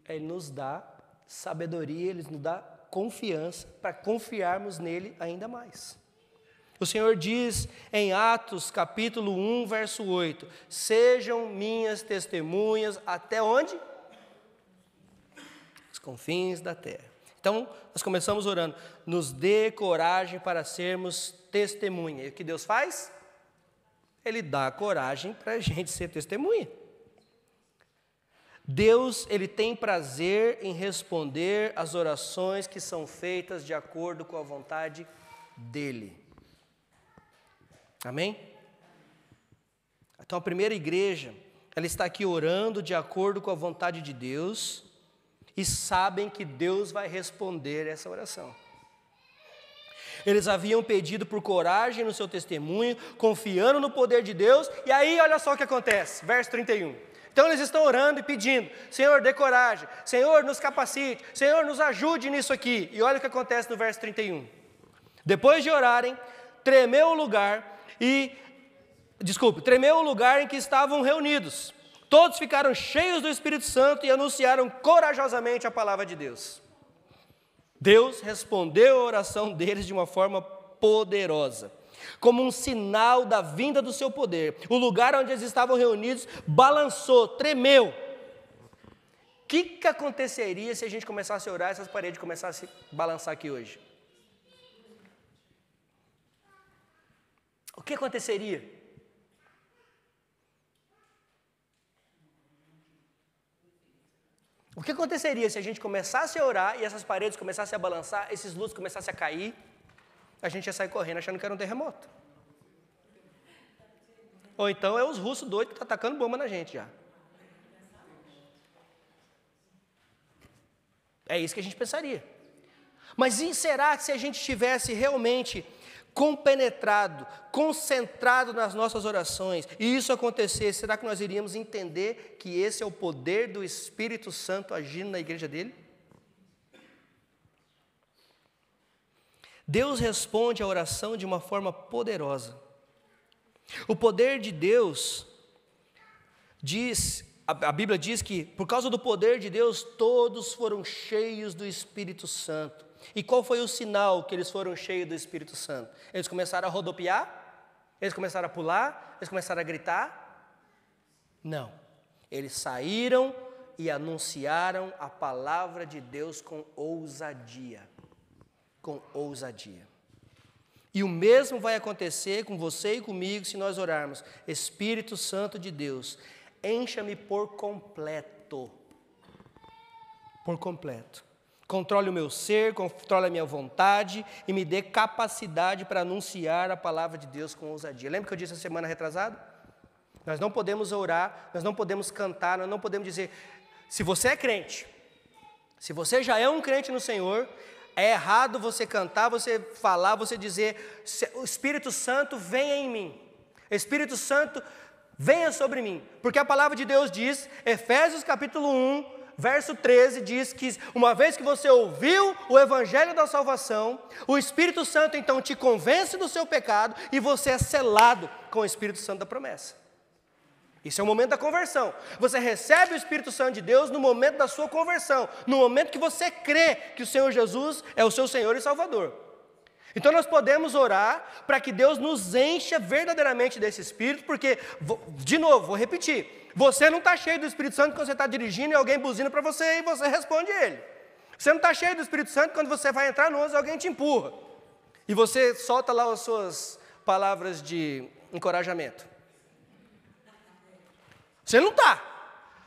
Ele nos dá sabedoria, Ele nos dá confiança para confiarmos nele ainda mais. O Senhor diz em Atos capítulo 1, verso 8, sejam minhas testemunhas até onde? Os confins da terra. Então, nós começamos orando, nos dê coragem para sermos testemunha. E o que Deus faz? Ele dá coragem para a gente ser testemunha. Deus, Ele tem prazer em responder às orações que são feitas de acordo com a vontade dEle. Amém? Então a primeira igreja, ela está aqui orando de acordo com a vontade de Deus e sabem que Deus vai responder essa oração. Eles haviam pedido por coragem no seu testemunho, confiando no poder de Deus, e aí olha só o que acontece, verso 31. Então eles estão orando e pedindo: Senhor, dê coragem, Senhor, nos capacite, Senhor, nos ajude nisso aqui. E olha o que acontece no verso 31. Depois de orarem, tremeu o lugar em que estavam reunidos. Todos ficaram cheios do Espírito Santo e anunciaram corajosamente a palavra de Deus. Deus respondeu a oração deles de uma forma poderosa, como um sinal da vinda do seu poder. O lugar onde eles estavam reunidos balançou, tremeu. O que aconteceria se a gente começasse a orar e essas paredes começassem a balançar aqui hoje? O que aconteceria? O que aconteceria se a gente começasse a orar e essas paredes começassem a balançar, esses luzes começassem a cair, a gente ia sair correndo achando que era um terremoto. Ou então é os russos doidos que estão atacando bomba na gente já. É isso que a gente pensaria. Mas e será que se a gente estivesse realmente compenetrado, concentrado nas nossas orações, e isso acontecesse, será que nós iríamos entender que esse é o poder do Espírito Santo agindo na igreja dele? Deus responde à oração de uma forma poderosa. O poder de Deus a Bíblia diz que por causa do poder de Deus, todos foram cheios do Espírito Santo. E qual foi o sinal que eles foram cheios do Espírito Santo? Eles começaram a rodopiar? Eles começaram a pular? Eles começaram a gritar? Não. Eles saíram e anunciaram a palavra de Deus com ousadia. Com ousadia. E o mesmo vai acontecer com você e comigo se nós orarmos: Espírito Santo de Deus, encha-me por completo. Por completo. Controle o meu ser, controle a minha vontade e me dê capacidade para anunciar a palavra de Deus com ousadia. Lembra que eu disse a semana retrasada? Nós não podemos orar, nós não podemos cantar, nós não podemos dizer... Se você é crente, se você já é um crente no Senhor, é errado você cantar, você falar, você dizer: o Espírito Santo venha em mim. Espírito Santo venha sobre mim. Porque a palavra de Deus diz, Efésios capítulo 1, verso 13, diz que uma vez que você ouviu o evangelho da salvação, o Espírito Santo então te convence do seu pecado e você é selado com o Espírito Santo da promessa. Isso é o momento da conversão. Você recebe o Espírito Santo de Deus no momento da sua conversão, no momento que você crê que o Senhor Jesus é o seu Senhor e Salvador. Então nós podemos orar para que Deus nos encha verdadeiramente desse Espírito, porque, de novo, vou repetir, você não está cheio do Espírito Santo quando você está dirigindo e alguém buzina para você e você responde ele. Você não está cheio do Espírito Santo quando você vai entrar no ônibus e alguém te empurra. E você solta lá as suas palavras de encorajamento. Você não está.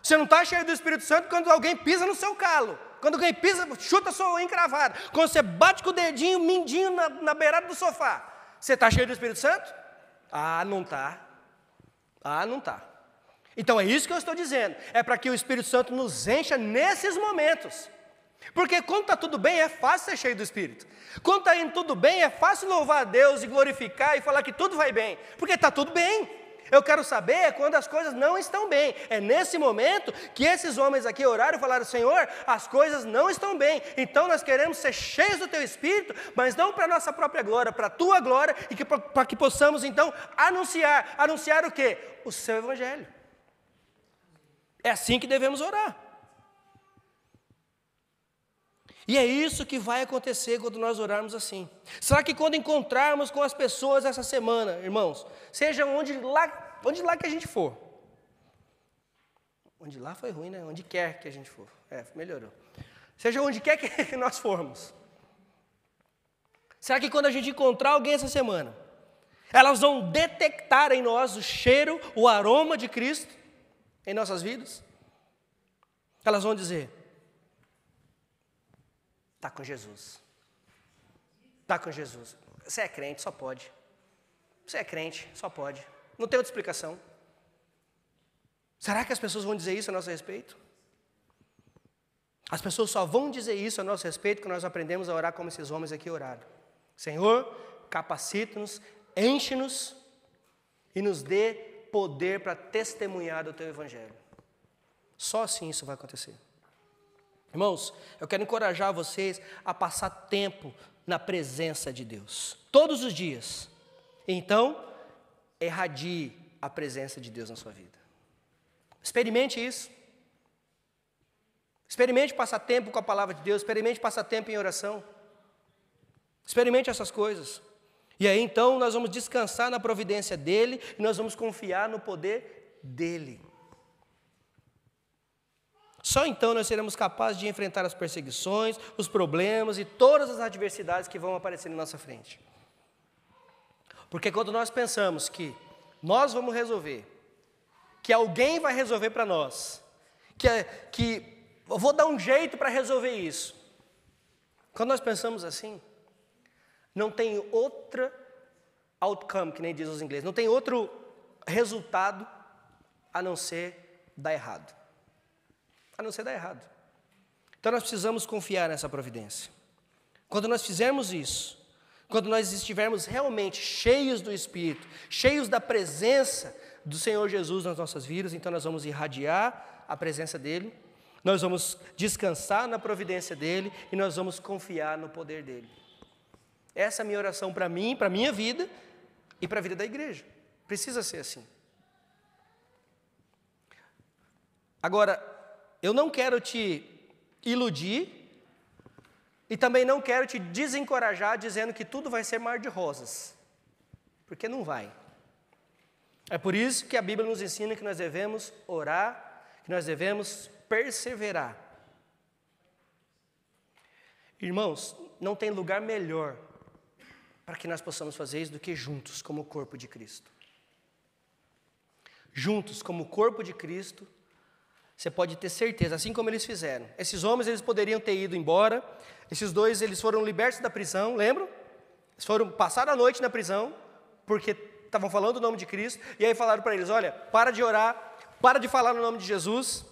Você não está cheio do Espírito Santo quando alguém pisa no seu calo. Quando alguém pisa, chuta a sua unha encravada. Quando você bate com o dedinho, mindinho na beirada do sofá. Você está cheio do Espírito Santo? Ah, não está. Ah, não está. Então é isso que eu estou dizendo. É para que o Espírito Santo nos encha nesses momentos. Porque quando está tudo bem, é fácil ser cheio do Espírito. Quando está indo tudo bem, é fácil louvar a Deus e glorificar e falar que tudo vai bem. Porque está tudo bem. Eu quero saber quando as coisas não estão bem. É nesse momento que esses homens aqui oraram e falaram: Senhor, as coisas não estão bem. Então nós queremos ser cheios do Teu Espírito, mas não para a nossa própria glória, para a Tua glória, e para que possamos então anunciar. Anunciar o quê? O Seu Evangelho. É assim que devemos orar. E é isso que vai acontecer quando nós orarmos assim. Será que quando encontrarmos com as pessoas essa semana, irmãos, seja onde lá que a gente for. Onde lá foi ruim, né? Onde quer que a gente for. Melhorou. Seja onde quer que nós formos. Será que quando a gente encontrar alguém essa semana, elas vão detectar em nós o cheiro, o aroma de Cristo em nossas vidas? Elas vão dizer: está com Jesus. Está com Jesus. Você é crente, só pode. Você é crente, só pode. Não tem outra explicação. Será que as pessoas vão dizer isso a nosso respeito? As pessoas só vão dizer isso a nosso respeito quando nós aprendemos a orar como esses homens aqui oraram. Senhor, capacita-nos, enche-nos e nos dê poder para testemunhar do Teu Evangelho. Só assim isso vai acontecer. Irmãos, eu quero encorajar vocês a passar tempo na presença de Deus, todos os dias. Então, irradie a presença de Deus na sua vida. Experimente isso. Experimente passar tempo com a palavra de Deus, experimente passar tempo em oração. Experimente essas coisas. E aí então nós vamos descansar na providência dEle e nós vamos confiar no poder dEle. Só então nós seremos capazes de enfrentar as perseguições, os problemas e todas as adversidades que vão aparecer na nossa frente. Porque quando nós pensamos que nós vamos resolver, que alguém vai resolver para nós, que eu vou dar um jeito para resolver isso. Quando nós pensamos assim, não tem outra outcome, que nem diz os ingleses, não tem outro resultado a não ser dar errado. A não ser dar errado. Então nós precisamos confiar nessa providência. Quando nós fizermos isso, quando nós estivermos realmente cheios do Espírito, cheios da presença do Senhor Jesus nas nossas vidas, então nós vamos irradiar a presença dEle, nós vamos descansar na providência dEle e nós vamos confiar no poder dEle. Essa é a minha oração para mim, para a minha vida e para a vida da igreja. Precisa ser assim. Agora, eu não quero te iludir e também não quero te desencorajar dizendo que tudo vai ser mar de rosas, porque não vai. É por isso que a Bíblia nos ensina que nós devemos orar, que nós devemos perseverar. Irmãos, não tem lugar melhor para que nós possamos fazer isso do que juntos, como o corpo de Cristo. Juntos, como o corpo de Cristo, você pode ter certeza, assim como eles fizeram. Esses homens, eles poderiam ter ido embora. Esses dois, eles foram libertos da prisão, lembram? Eles foram passar a noite na prisão, porque estavam falando o nome de Cristo. E aí falaram para eles, olha, para de orar, para de falar no nome de Jesus.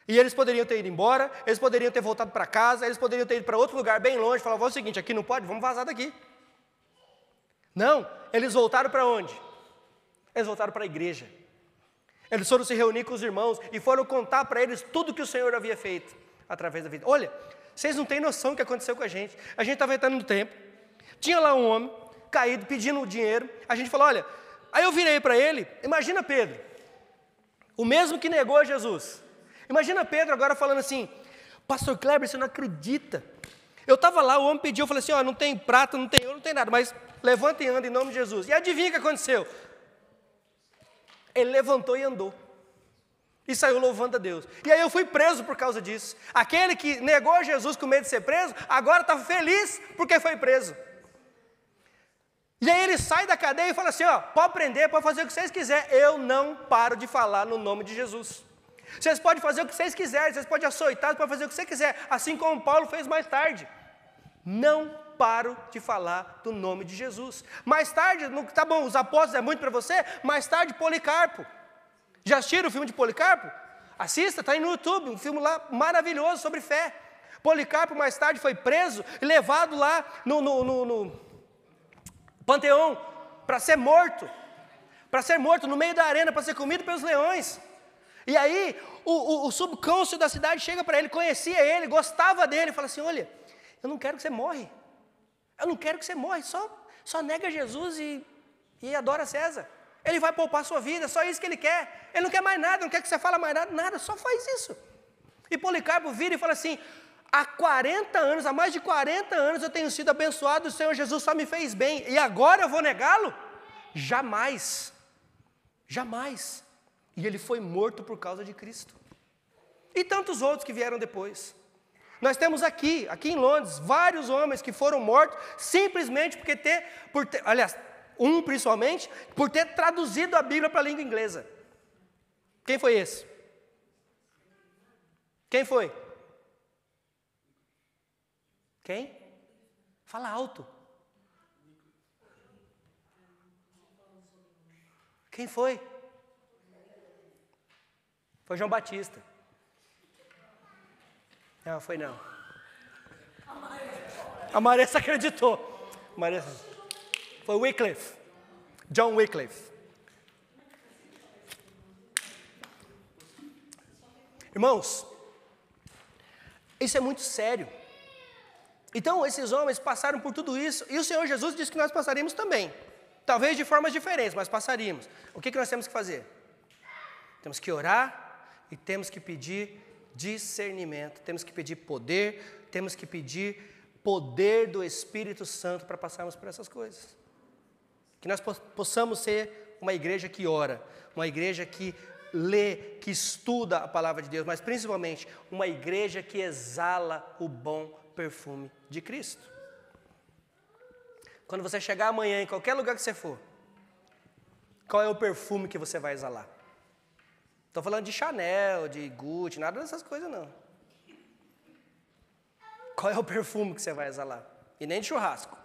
E eles poderiam ter ido embora, eles poderiam ter voltado para casa, eles poderiam ter ido para outro lugar bem longe, falavam o seguinte, aqui não pode, vamos vazar daqui. Não, eles voltaram para onde? Eles voltaram para a igreja. Eles foram se reunir com os irmãos e foram contar para eles tudo que o Senhor havia feito através da vida. Olha, vocês não têm noção do que aconteceu com a gente. A gente estava entrando no templo, tinha lá um homem caído pedindo dinheiro. A gente falou, olha, aí eu virei para ele, imagina Pedro, o mesmo que negou a Jesus. Imagina Pedro agora falando assim, pastor Kleber, você não acredita. Eu estava lá, o homem pediu, eu falei assim, ó, não tem prata, não tem ouro, não tem nada, mas levanta e anda em nome de Jesus. E adivinha o que aconteceu? Ele levantou e andou. E saiu louvando a Deus. E aí eu fui preso por causa disso. Aquele que negou a Jesus com medo de ser preso, agora está feliz porque foi preso. E aí ele sai da cadeia e fala assim, ó, pode prender, pode fazer o que vocês quiserem. Eu não paro de falar no nome de Jesus. Vocês podem fazer o que vocês quiserem, vocês podem açoitar, podem fazer o que você quiser, assim como Paulo fez mais tarde. Não paro de falar do nome de Jesus. Mais tarde, tá bom, os apóstolos é muito para você, mais tarde Policarpo. Já assistiram o filme de Policarpo? Assista, está aí no YouTube, um filme lá maravilhoso sobre fé. Policarpo mais tarde foi preso e levado lá no Panteão para ser morto no meio da arena, para ser comido pelos leões. E aí o subcônsul da cidade chega para ele, conhecia ele, gostava dele, fala assim, olha, eu não quero que você morre. Eu não quero que você morra, só nega Jesus e adora César. Ele vai poupar a sua vida, só isso que ele quer. Ele não quer mais nada, não quer que você fale mais nada, só faz isso. E Policarpo vira e fala assim, há mais de 40 anos eu tenho sido abençoado, o Senhor Jesus só me fez bem, e agora eu vou negá-lo? Jamais, jamais. E ele foi morto por causa de Cristo. E tantos outros que vieram depois. Nós temos aqui em Londres, vários homens que foram mortos simplesmente aliás, um principalmente, por ter traduzido a Bíblia para a língua inglesa. Quem foi esse? Quem foi? Quem? Fala alto. Quem foi? Foi João Batista. Não, foi não. A Maressa acreditou. Foi Wycliffe. John Wycliffe. Irmãos, isso é muito sério. Então, esses homens passaram por tudo isso, e o Senhor Jesus disse que nós passaríamos também. Talvez de formas diferentes, mas passaríamos. O que nós temos que fazer? Temos que orar e temos que pedir discernimento, temos que pedir poder, temos que pedir poder do Espírito Santo para passarmos por essas coisas. Que nós possamos ser uma igreja que ora, uma igreja que lê, que estuda a palavra de Deus, mas principalmente uma igreja que exala o bom perfume de Cristo. Quando você chegar amanhã em qualquer lugar que você for, qual é o perfume que você vai exalar? Estou falando de Chanel, de Gucci, nada dessas coisas não. Qual é o perfume que você vai exalar? E nem de churrasco.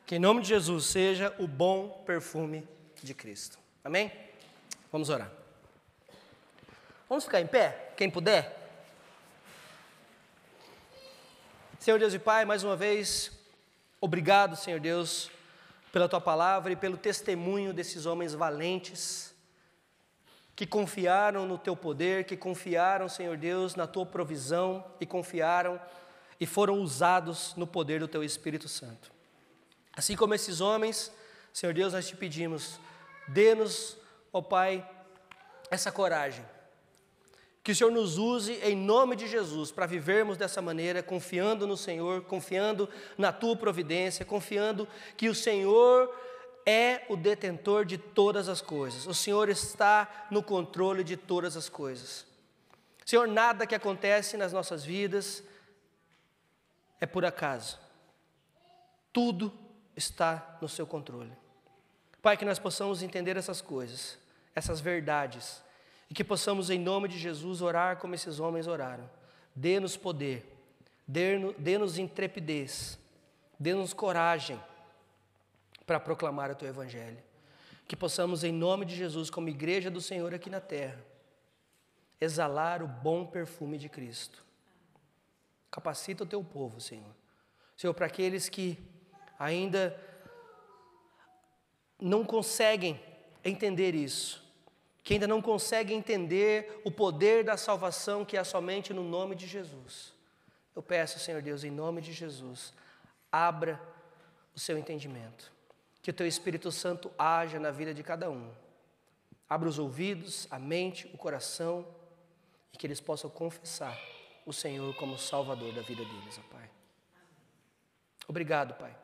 Que em nome de Jesus seja o bom perfume de Cristo. Amém? Vamos orar. Vamos ficar em pé, quem puder? Senhor Deus e Pai, mais uma vez, obrigado, Senhor Deus, pela Tua palavra e pelo testemunho desses homens valentes, que confiaram no Teu poder, que confiaram, Senhor Deus, na Tua provisão, e confiaram e foram usados no poder do Teu Espírito Santo. Assim como esses homens, Senhor Deus, nós Te pedimos, dê-nos, ó Pai, essa coragem. Que o Senhor nos use em nome de Jesus para vivermos dessa maneira, confiando no Senhor, confiando na Tua providência, confiando que o Senhor é o detentor de todas as coisas. O Senhor está no controle de todas as coisas. Senhor, nada que acontece nas nossas vidas é por acaso. Tudo está no Seu controle. Pai, que nós possamos entender essas coisas, essas verdades, e que possamos, em nome de Jesus, orar como esses homens oraram. Dê-nos poder, dê-nos intrepidez, dê-nos coragem para proclamar o Teu Evangelho. Que possamos, em nome de Jesus, como igreja do Senhor aqui na terra, exalar o bom perfume de Cristo. Capacita o Teu povo, Senhor. Senhor, para aqueles que ainda não conseguem entender isso, que ainda não conseguem entender o poder da salvação que é somente no nome de Jesus. Eu peço, Senhor Deus, em nome de Jesus, abra o seu entendimento, que o Teu Espírito Santo haja na vida de cada um. Abra os ouvidos, a mente, o coração, e que eles possam confessar o Senhor como Salvador da vida deles, ó Pai. Obrigado, Pai.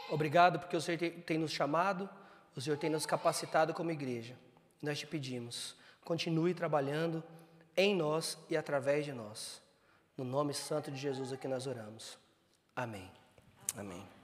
Obrigado porque o Senhor tem nos chamado, o Senhor tem nos capacitado como igreja. Nós Te pedimos, continue trabalhando em nós e através de nós. No nome santo de Jesus é que nós oramos. Amém. Amém.